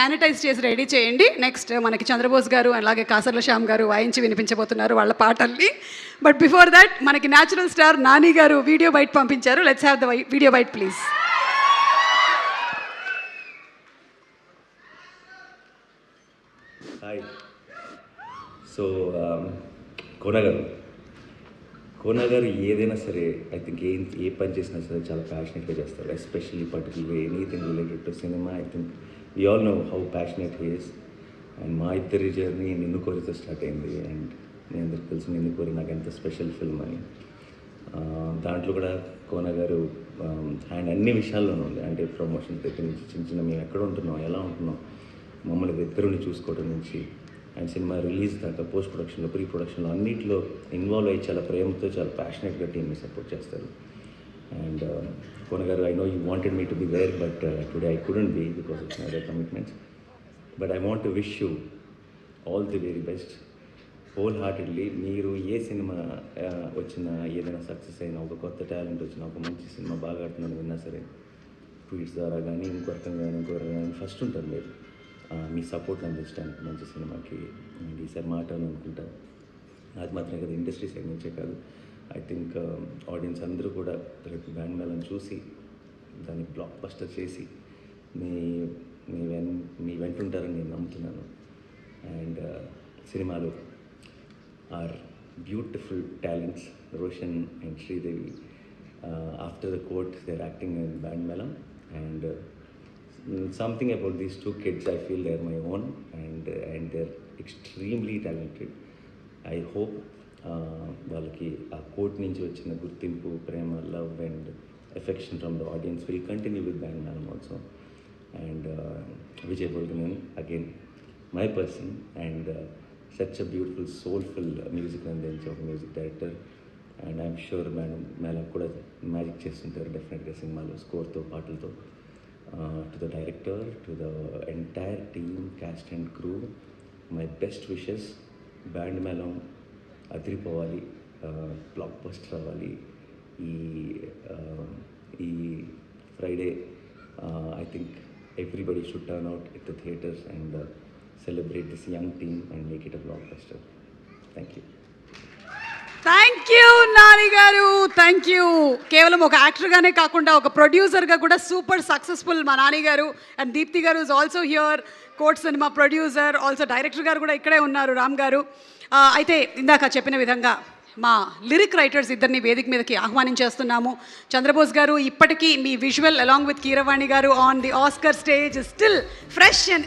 Sanitise చేసి ready చేయండి. Next మనకి చంద్రబోస్ గారు అలాగే కాసర్ల శ్యామ్ గారు వాయించి వినిపించబోతున్నారు వాళ్ళ పాటల్ని. బట్ బిఫోర్ దట్ మనకి natural star Nani garu video byte పంపించారు. Let's have the video byte please. Hi. So Kona garu ఏదైనా సరే ఐ థింక్ ఏ పని చేసినా సరే చాలా ప్యాషనెట్గా చేస్తారు. ఎస్పెషల్లీ పర్టికులర్గా anything related to cinema. I think we all know how passionate he is. And మా ఇద్దరి జర్నీ నిన్ను కోరితో స్టార్ట్ అయింది. అండ్ మీ అందరికి తెలిసి నిన్ను కోరి నాకు ఎంత స్పెషల్ ఫిల్మ్ అని. దాంట్లో కూడా కోన గారు అండ్ అన్ని విషయాల్లోనూ ఉంది. అంటే ప్రమోషన్ దగ్గర నుంచి చిన్న మేము ఎక్కడ ఉంటున్నాం, ఎలా ఉంటున్నాం, మమ్మల్ని దగ్గరుండి చూసుకోవడం నుంచి అండ్ సినిమా రిలీజ్ దాకా పోస్ట్ ప్రొడక్షన్లో, ప్రీ ప్రొడక్షన్లో అన్నింటిలో ఇన్వాల్వ్ అయ్యి చాలా ప్రేమతో చాలా ప్యాషనెట్గా టీమ్ని సపోర్ట్ చేస్తారు. And Kona garu, I know you wanted me to be there but today I couldn't be because of my other commitments. But I want to wish you all the very best wholeheartedly. మీరు ఏ cinema వచ్చినా, ఏదైనా success అయినా, ఒక కొత్త talent వచ్చినా, ఒక మంచి సినిమా బాగా ఆడుతున్నాను విన్నా సరే ట్వీట్స్ ద్వారా కానీ ఇంకో రకంగా కానీ ఇంకో కానీ ఫస్ట్ ఉంటారు మీరు మీ సపోర్ట్ అందించడానికి మంచి సినిమాకి. అండ్ ఈసారి మాట అని అనుకుంటా. అది మాత్రమే కదా, ఇండస్ట్రీ సైడ్ నుంచే కాదు, ఐ థింక్ ఆడియన్స్ అందరూ కూడా రేపు బ్యాండ్ మేళం చూసి దాన్ని బ్లాక్ బస్టర్ చేసి మీ వెంటుంటారని నేను నమ్ముతున్నాను. అండ్ సినిమాలో are beautiful talents Roshan and Sridevi. After the Court they are acting in Band Melam. And something about these two kids, I feel they're my own and they're extremely talented. I hope వాళ్ళకి ఆ court నుంచి వచ్చిన గుర్తింపు, ప్రేమ, love and affection from the audience will continue with Band Melam also. And Vijay Bulganin again my person and such a beautiful soulful music అందించే ఒక music director. And I'm sure madam కూడా magic చేస్తుంటారు డెఫినెట్గా సినిమాలో స్కోర్తో, పాటలతో. To the director, to the entire team, cast and crew, my best wishes. Band Melam అదిరిపోవాలి, blockbuster అవ్వాలి ఈ Friday. I think everybody should turn out at the theatres and celebrate this young team and make it a blockbuster. Thank you. Thank you Nani గారు, thank you. కేవలం ఒక యాక్టర్గానే కాకుండా ఒక ప్రొడ్యూసర్గా కూడా సూపర్ సక్సెస్ఫుల్ మా నాని గారు. అండ్ దీప్తి గారు is also here, court cinema producer, also director గారు కూడా ఇక్కడే ఉన్నారు, రామ్ గారు. అయితే ఇందాక చెప్పిన విధంగా మా లిరిక్ రైటర్స్ ఇద్దరిని వేదిక మీదకి ఆహ్వానించేస్తున్నాము. చంద్రబోస్ గారు, ఇప్పటికీ మీ visual along with Keeravani garu on the Oscar stage still fresh and